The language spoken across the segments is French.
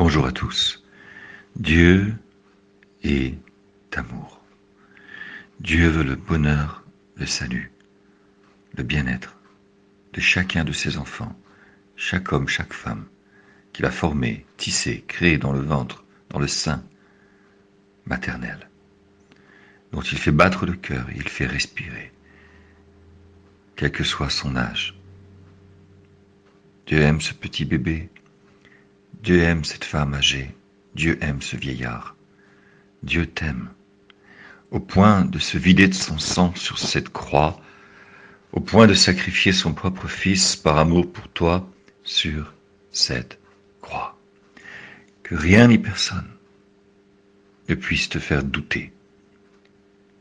Bonjour à tous. Dieu est amour. Dieu veut le bonheur, le salut, le bien-être de chacun de ses enfants, chaque homme, chaque femme, qu'il a formé, tissé, créé dans le ventre, dans le sein maternel, dont il fait battre le cœur et il fait respirer, quel que soit son âge. Dieu aime ce petit bébé, Dieu aime cette femme âgée, Dieu aime ce vieillard. Dieu t'aime, au point de se vider de son sang sur cette croix, au point de sacrifier son propre fils par amour pour toi sur cette croix. Que rien ni personne ne puisse te faire douter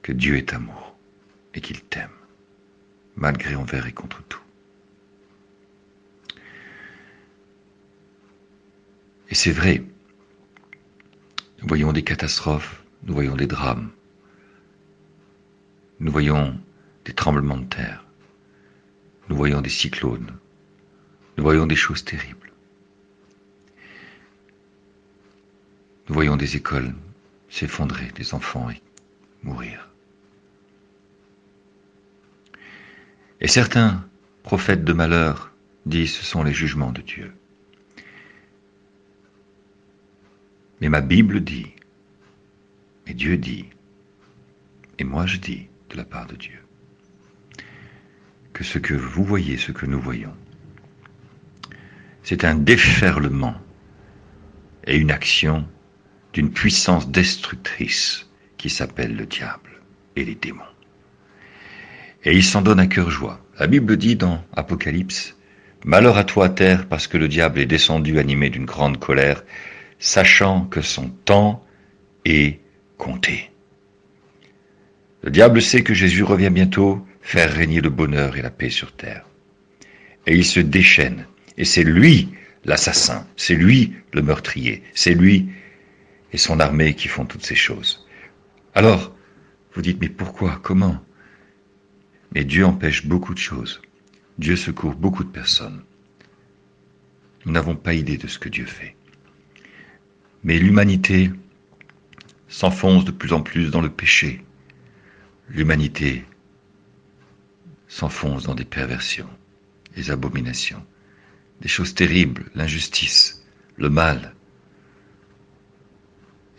que Dieu est amour et qu'il t'aime, malgré envers et contre tout. Et c'est vrai, nous voyons des catastrophes, nous voyons des drames, nous voyons des tremblements de terre, nous voyons des cyclones, nous voyons des choses terribles. Nous voyons des écoles s'effondrer, des enfants mourir. Et certains prophètes de malheur disent que ce sont les jugements de Dieu. Mais ma Bible dit, et Dieu dit, et moi je dis de la part de Dieu, que ce que vous voyez, ce que nous voyons, c'est un déferlement et une action d'une puissance destructrice qui s'appelle le diable et les démons. Et il s'en donne à cœur joie. La Bible dit dans Apocalypse, « Malheur à toi, terre, parce que le diable est descendu animé d'une grande colère, sachant que son temps est compté. » Le diable sait que Jésus revient bientôt faire régner le bonheur et la paix sur terre. Et il se déchaîne. Et c'est lui l'assassin, c'est lui le meurtrier, c'est lui et son armée qui font toutes ces choses. Alors, vous dites, mais pourquoi, comment? Mais Dieu empêche beaucoup de choses. Dieu secourt beaucoup de personnes. Nous n'avons pas idée de ce que Dieu fait. Mais l'humanité s'enfonce de plus en plus dans le péché. L'humanité s'enfonce dans des perversions, des abominations, des choses terribles, l'injustice, le mal.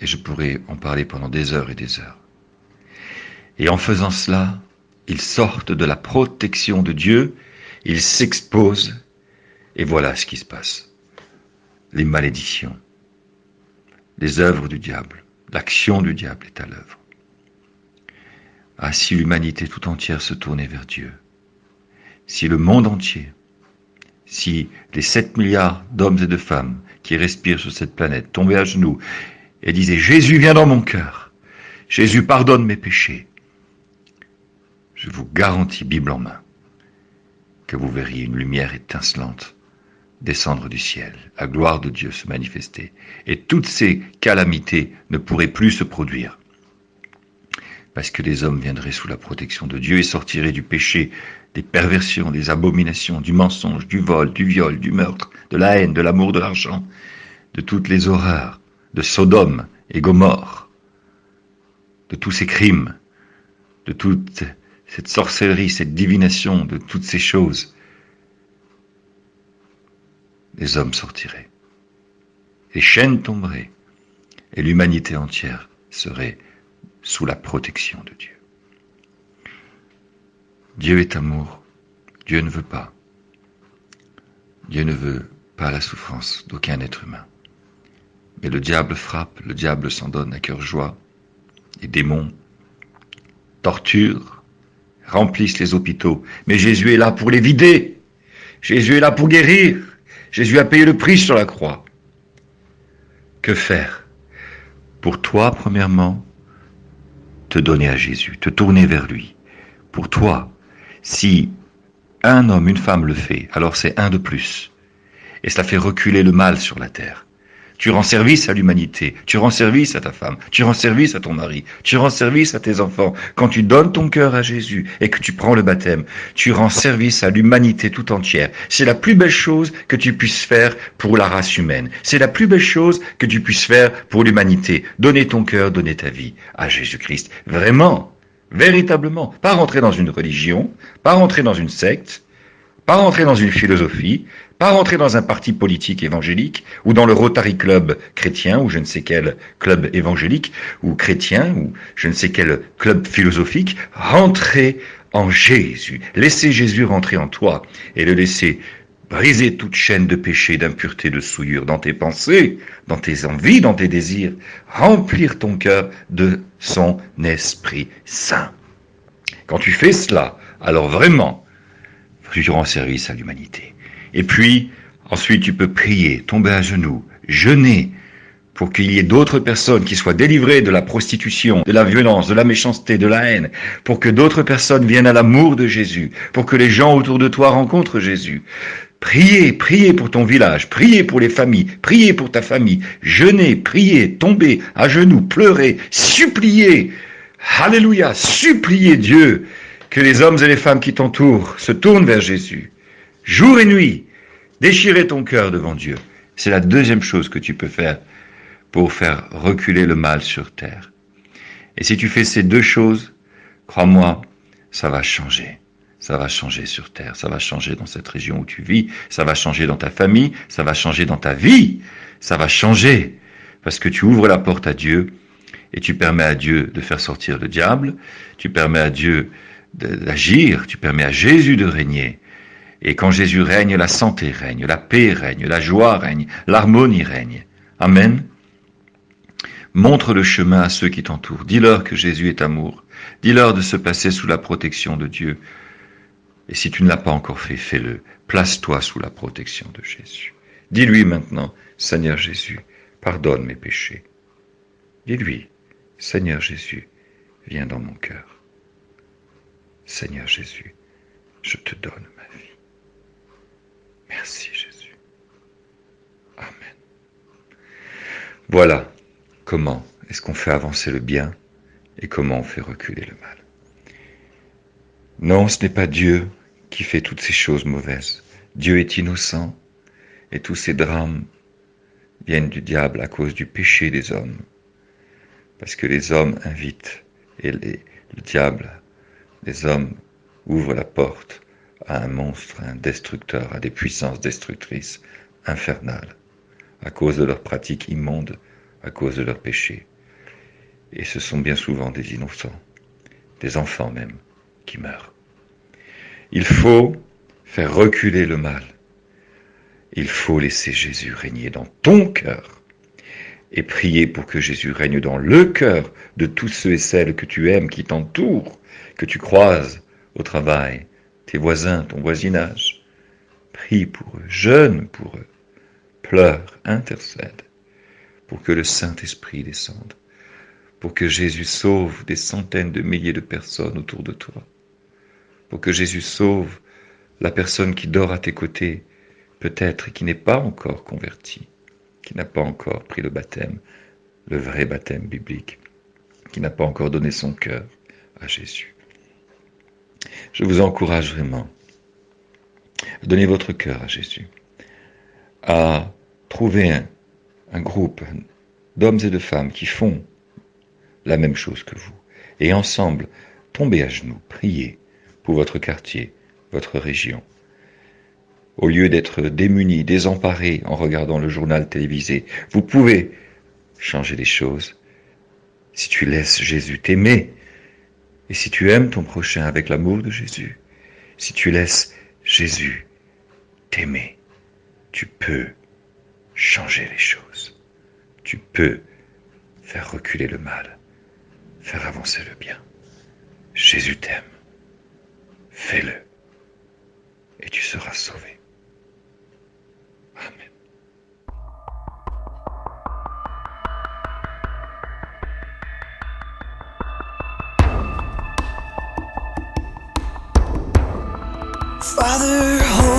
Et je pourrais en parler pendant des heures et des heures. Et en faisant cela, ils sortent de la protection de Dieu, ils s'exposent, et voilà ce qui se passe. Les malédictions, les œuvres du diable, l'action du diable est à l'œuvre. Ah, si l'humanité tout entière se tournait vers Dieu, si le monde entier, si les 7 milliards d'hommes et de femmes qui respirent sur cette planète tombaient à genoux et disaient « Jésus, viens dans mon cœur, Jésus, pardonne mes péchés », je vous garantis, Bible en main, que vous verriez une lumière étincelante descendre du ciel, la gloire de Dieu se manifester, et toutes ces calamités ne pourraient plus se produire, parce que les hommes viendraient sous la protection de Dieu et sortiraient du péché, des perversions, des abominations, du mensonge, du vol, du viol, du meurtre, de la haine, de l'amour de l'argent, de toutes les horreurs, de Sodome et Gomorrhe, de tous ces crimes, de toute cette sorcellerie, cette divination, de toutes ces choses. Les hommes sortiraient, les chaînes tomberaient, et l'humanité entière serait sous la protection de Dieu. Dieu est amour, Dieu ne veut pas. Dieu ne veut pas la souffrance d'aucun être humain. Mais le diable frappe, le diable s'en donne à cœur joie. Les démons torturent, remplissent les hôpitaux. Mais Jésus est là pour les vider. Jésus est là pour guérir. Jésus a payé le prix sur la croix. Que faire? Pour toi, premièrement, te donner à Jésus, te tourner vers lui. Pour toi, si un homme, une femme le fait, alors c'est un de plus. Et cela fait reculer le mal sur la terre. Tu rends service à l'humanité, tu rends service à ta femme, tu rends service à ton mari, tu rends service à tes enfants. Quand tu donnes ton cœur à Jésus et que tu prends le baptême, tu rends service à l'humanité tout entière. C'est la plus belle chose que tu puisses faire pour la race humaine. C'est la plus belle chose que tu puisses faire pour l'humanité. Donner ton cœur, donner ta vie à Jésus-Christ. Vraiment, véritablement. Pas rentrer dans une religion, pas rentrer dans une secte, pas rentrer dans une philosophie, pas rentrer dans un parti politique évangélique, ou dans le Rotary Club chrétien, ou je ne sais quel club évangélique, ou chrétien, ou je ne sais quel club philosophique. Rentrer en Jésus. Laisser Jésus rentrer en toi, et le laisser briser toute chaîne de péché, d'impureté, de souillure dans tes pensées, dans tes envies, dans tes désirs. Remplir ton cœur de son Esprit Saint. Quand tu fais cela, alors vraiment, tu rends service à l'humanité. Et puis, ensuite, tu peux prier, tomber à genoux, jeûner, pour qu'il y ait d'autres personnes qui soient délivrées de la prostitution, de la violence, de la méchanceté, de la haine, pour que d'autres personnes viennent à l'amour de Jésus, pour que les gens autour de toi rencontrent Jésus. Priez, priez pour ton village, priez pour les familles, priez pour ta famille, jeûnez, priez, tombez à genoux, pleurez, suppliez, alléluia, suppliez Dieu, que les hommes et les femmes qui t'entourent se tournent vers Jésus. Jour et nuit, déchirer ton cœur devant Dieu. C'est la deuxième chose que tu peux faire pour faire reculer le mal sur terre. Et si tu fais ces deux choses, crois-moi, ça va changer. Ça va changer sur terre, ça va changer dans cette région où tu vis, ça va changer dans ta famille, ça va changer dans ta vie, ça va changer. Parce que tu ouvres la porte à Dieu et tu permets à Dieu de faire sortir le diable, tu permets à Dieu d'agir, tu permets à Jésus de régner. Et quand Jésus règne, la santé règne, la paix règne, la joie règne, l'harmonie règne. Amen. Montre le chemin à ceux qui t'entourent. Dis-leur que Jésus est amour. Dis-leur de se placer sous la protection de Dieu. Et si tu ne l'as pas encore fait, fais-le. Place-toi sous la protection de Jésus. Dis-lui maintenant, Seigneur Jésus, pardonne mes péchés. Dis-lui, Seigneur Jésus, viens dans mon cœur. Seigneur Jésus, je te donne ma vie. Merci Jésus. Amen. Voilà comment est-ce qu'on fait avancer le bien et comment on fait reculer le mal. Non, ce n'est pas Dieu qui fait toutes ces choses mauvaises. Dieu est innocent et tous ces drames viennent du diable à cause du péché des hommes. Parce que les hommes invitent et le diable, les hommes ouvrent la porte à un monstre, à un destructeur, à des puissances destructrices infernales, à cause de leurs pratiques immondes, à cause de leurs péchés. Et ce sont bien souvent des innocents, des enfants même, qui meurent. Il faut faire reculer le mal. Il faut laisser Jésus régner dans ton cœur et prier pour que Jésus règne dans le cœur de tous ceux et celles que tu aimes, qui t'entourent, que tu croises au travail, tes voisins, ton voisinage. Prie pour eux, jeûne pour eux, pleure, intercède pour que le Saint-Esprit descende, pour que Jésus sauve des centaines de milliers de personnes autour de toi, pour que Jésus sauve la personne qui dort à tes côtés, peut-être, et qui n'est pas encore convertie, qui n'a pas encore pris le baptême, le vrai baptême biblique, qui n'a pas encore donné son cœur à Jésus. Je vous encourage vraiment à donner votre cœur à Jésus, à trouver un groupe d'hommes et de femmes qui font la même chose que vous, et ensemble, tombez à genoux, priez pour votre quartier, votre région. Au lieu d'être démunis, désemparés en regardant le journal télévisé, vous pouvez changer les choses si tu laisses Jésus t'aimer. Et si tu aimes ton prochain avec l'amour de Jésus, si tu laisses Jésus t'aimer, tu peux changer les choses. Tu peux faire reculer le mal, faire avancer le bien. Jésus t'aime. Fais-le et tu seras sauvé. Amen. Father, hold